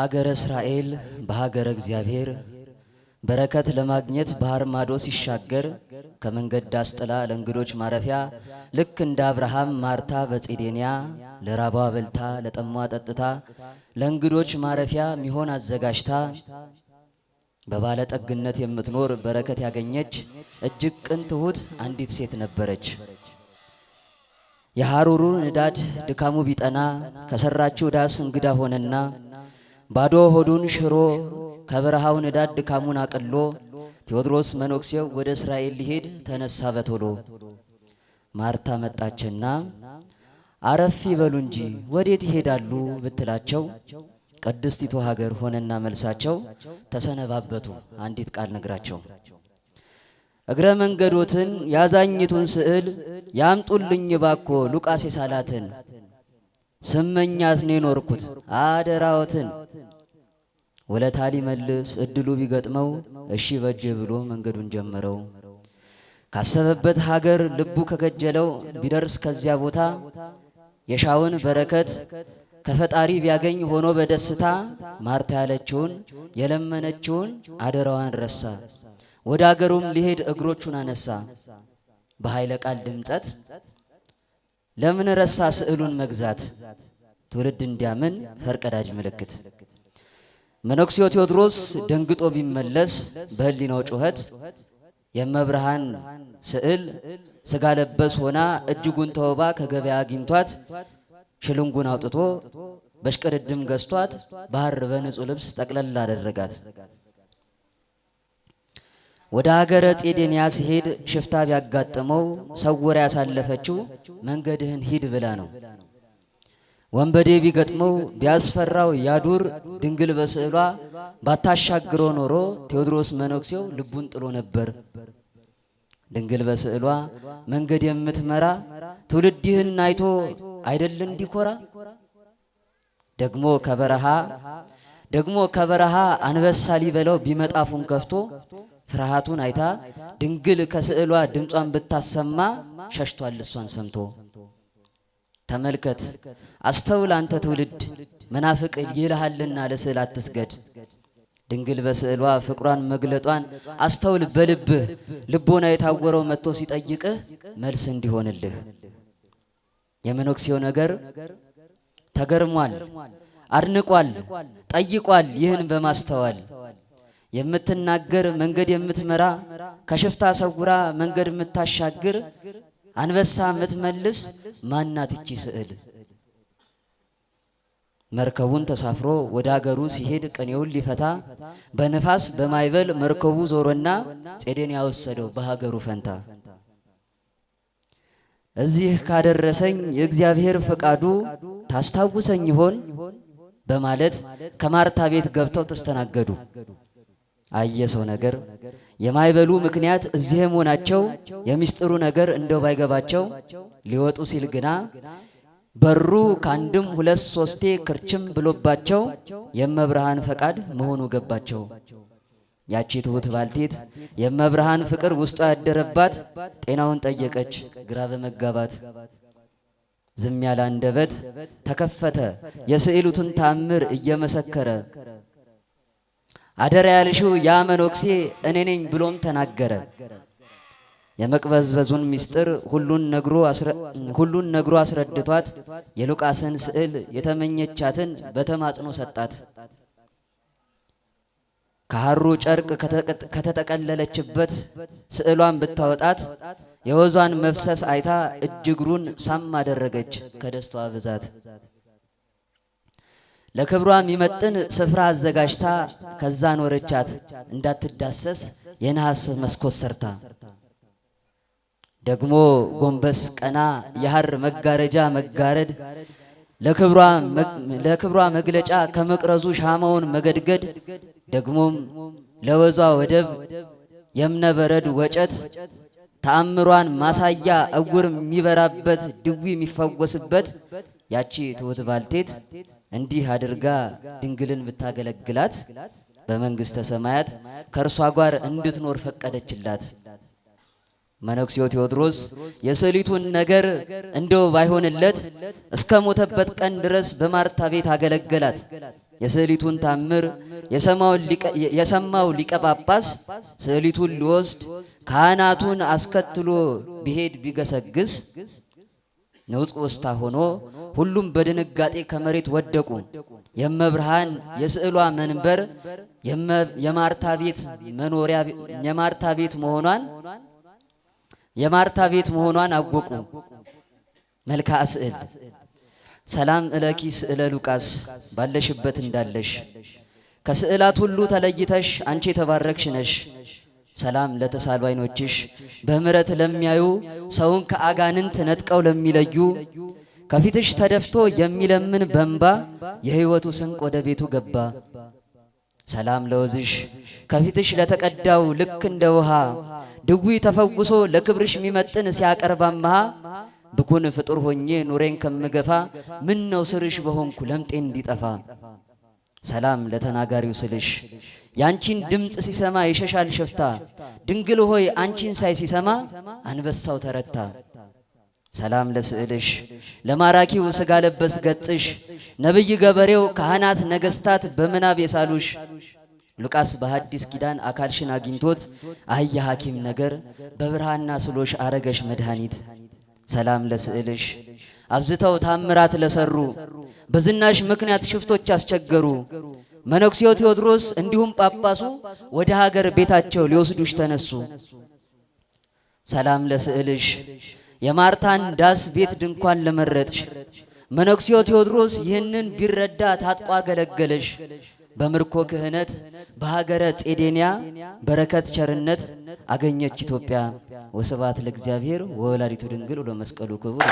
በሀገረ እስራኤል በሀገረ እግዚአብሔር በረከት ለማግኘት ባህር ማዶ ሲሻገር ከመንገድ ዳስ ጥላ ለእንግዶች ማረፊያ ልክ እንደ አብርሃም ማርታ በጼዴንያ ለራቧ በልታ ለጠሟ ጠጥታ ለእንግዶች ማረፊያ ሚሆን አዘጋጅታ በባለጠግነት የምትኖር በረከት ያገኘች እጅግ ቅን ትሁት አንዲት ሴት ነበረች። የሐሩሩ ንዳድ ድካሙ ቢጠና ከሰራችው ዳስ እንግዳ ሆነና ባዶ ሆዱን ሽሮ ከበረሃው ንዳድ ድካሙን አቅሎ ቴዎድሮስ መነኩሴው ወደ እስራኤል ሊሄድ ተነሳ በቶሎ። ማርታ መጣችና አረፍ ይበሉ እንጂ ወዴት ይሄዳሉ ብትላቸው ቅድስቲቱ ሀገር ሆነና መልሳቸው ተሰነባበቱ። አንዲት ቃል ነግራቸው እግረ መንገዶትን ያዛኝቱን ስዕል ያምጡልኝ ባኮ ሉቃስ የሳላትን ስመኛት ነው የኖርኩት አደራዎትን ወለታ ሊመልስ እድሉ ቢገጥመው እሺ በጀ ብሎ መንገዱን ጀመረው። ካሰበበት ሀገር ልቡ ከገጀለው ቢደርስ ከዚያ ቦታ የሻውን በረከት ከፈጣሪ ቢያገኝ ሆኖ በደስታ ማርታ ያለችውን የለመነችውን አደራዋን ረሳ። ወደ አገሩም ሊሄድ እግሮቹን አነሳ። በኃይለ ቃል ድምጸት ለምን ረሳ ስዕሉን መግዛት ትውልድ እንዲያምን ፈርቀዳጅ ምልክት። መነኩሴው ቴዎድሮስ ደንግጦ ቢመለስ በህሊናው ጩኸት የመብርሃን ስዕል ስጋ ለበስ ሆና እጅጉን ተውባ ከገበያ አግኝቷት ሽልንጉን አውጥቶ በሽቅድድም ገዝቷት ባህር በንጹህ ልብስ ጠቅለል አደረጋት። ወደ ሀገረ ጼዴንያ ሲሄድ ሽፍታ ቢያጋጥመው ሰውራ ያሳለፈችው መንገድህን ሂድ ብላ ነው። ወንበዴ ቢገጥመው ቢያስፈራው ያዱር ድንግል በስዕሏ ባታሻግሮ ኖሮ ቴዎድሮስ መነኩሴው ልቡን ጥሎ ነበር። ድንግል በስዕሏ መንገድ የምትመራ ትውልድ ይህን አይቶ አይደል እንዲኮራ። ደግሞ ከበረሃ አንበሳ ሊበለው ቢመጣፉን ከፍቶ ፍርሃቱን አይታ ድንግል ከስዕሏ ድምጿን ብታሰማ ሸሽቷል እሷን ሰምቶ። ተመልከት አስተውል አንተ ትውልድ መናፍቅ ይልሃልና ለስዕል አትስገድ። ድንግል በስዕሏ ፍቅሯን መግለጧን አስተውል በልብህ ልቦና የታወረው መጥቶ ሲጠይቅህ መልስ እንዲሆንልህ። የመነኩሴው ነገር ተገርሟል አድንቋል ጠይቋል ይህን በማስተዋል። የምትናገር መንገድ የምትመራ ከሽፍታ ሰውራ መንገድ የምታሻግር አንበሳ የምትመልስ ማናት ይቺ ስዕል? መርከቡን ተሳፍሮ ወደ አገሩ ሲሄድ ቅኔውን ሊፈታ በነፋስ በማይበል መርከቡ ዞሮና ጼዴንያ ወሰደው በሀገሩ ፈንታ። እዚህ ካደረሰኝ የእግዚአብሔር ፈቃዱ ታስታውሰኝ ይሆን በማለት ከማርታ ቤት ገብተው ተስተናገዱ። አየሰው ነገር የማይበሉ ምክንያት እዚህ መሆናቸው የሚስጥሩ ነገር እንደው ባይገባቸው ሊወጡ ሲል ግና በሩ ካንድም ሁለት ሶስቴ ክርችም ብሎባቸው የመብርሃን ፈቃድ መሆኑ ገባቸው። ያቺ ትሁት ባልቴት የመብርሃን ፍቅር ውስጧ ያደረባት ጤናውን ጠየቀች ግራ በመጋባት። ዝም ያለ አንደበት ተከፈተ የስዕሉትን ታምር እየመሰከረ። አደራ ያልሽው ያ መነኩሴ እኔ ነኝ ብሎም ተናገረ። የመቅበዝበዙን ሚስጥር ሁሉን ነግሮ አስረድቷት የሉቃስን ስዕል የተመኘቻትን በተማጽኖ ሰጣት። ከሐሩ ጨርቅ ከተጠቀለለችበት ስዕሏን ብታወጣት የወዟን መፍሰስ አይታ እጅግሩን ሳም አደረገች ከደስታዋ ብዛት። ለክብሯ የሚመጥን ስፍራ አዘጋጅታ ከዛ ኖረቻት እንዳትዳሰስ የነሐስ መስኮት ሰርታ። ደግሞ ጎንበስ ቀና የሐር መጋረጃ መጋረድ ለክብሯ መግለጫ ከመቅረዙ ሻማውን መገድገድ። ደግሞም ለወዟ ወደብ የምነበረድ ወጨት ተአምሯን ማሳያ እውር የሚበራበት ድዊ የሚፈወስበት። ያቺ ትሁት ባልቴት እንዲህ አድርጋ ድንግልን ብታገለግላት በመንግስተ ሰማያት ከእርሷ ጋር እንድትኖር ፈቀደችላት። መነኩሴው ቴዎድሮስ የስዕሊቱን ነገር እንደው ባይሆንለት እስከ ሞተበት ቀን ድረስ በማርታ ቤት አገለገላት። የስዕሊቱን ታምር የሰማው ሊቀ ጳጳስ ስዕሊቱን ሊወስድ ካህናቱን አስከትሎ ቢሄድ ቢገሰግስ ንውጽ ውስታ ሆኖ ሁሉም በድንጋጤ ከመሬት ወደቁ። የመብርሃን የስዕሏ መንበር የማርታ ቤት መሆኗን አወቁ። መልክዓ ስዕል ሰላም እለኪ ስዕለ ሉቃስ ባለሽበት እንዳለሽ ከስዕላት ሁሉ ተለይተሽ አንቺ የተባረክሽ ነሽ። ሰላም ለተሳሉ ዓይኖችሽ በምሕረት ለሚያዩ ሰውን ከአጋንንት ነጥቀው ለሚለዩ ከፊትሽ ተደፍቶ የሚለምን በንባ የሕይወቱ ስንቅ ወደ ቤቱ ገባ። ሰላም ለወዝሽ ከፊትሽ ለተቀዳው ልክ እንደ ውሃ ድዊ ተፈውሶ ለክብርሽ የሚመጥን ሲያቀርብ አምሃ ብኩን ፍጡር ሆኜ ኑሬን ከምገፋ ምን ነው ስርሽ በሆንኩ ለምጤ እንዲጠፋ። ሰላም ለተናጋሪው ስልሽ ያንቺን ድምጽ ሲሰማ ይሸሻል ሽፍታ ድንግል ሆይ አንቺን ሳይ ሲሰማ አንበሳው ተረታ። ሰላም ለስዕልሽ ለማራኪው ስጋ ለበስ ገጽሽ ነብይ ገበሬው ካህናት ነገስታት በምናብ የሳሉሽ ሉቃስ በሐዲስ ኪዳን አካልሽን አግኝቶት አህያ ሐኪም ነገር በብርሃንና ስሎሽ አረገሽ መድኃኒት። ሰላም ለስዕልሽ አብዝተው ታምራት ለሰሩ በዝናሽ ምክንያት ሽፍቶች አስቸገሩ። መነኩሴው ቴዎድሮስ እንዲሁም ጳጳሱ ወደ ሀገር ቤታቸው ሊወስዱሽ ተነሱ። ሰላም ለስዕልሽ የማርታን ዳስ ቤት ድንኳን ለመረጥሽ መነኩሴው ቴዎድሮስ ይህንን ቢረዳ ታጥቋ ገለገለሽ። በምርኮ ክህነት በሀገረ ጼዴንያ በረከት ቸርነት አገኘች ኢትዮጵያ። ወስብሐት ለእግዚአብሔር ወወላዲቱ ድንግል ወለመስቀሉ ክቡር።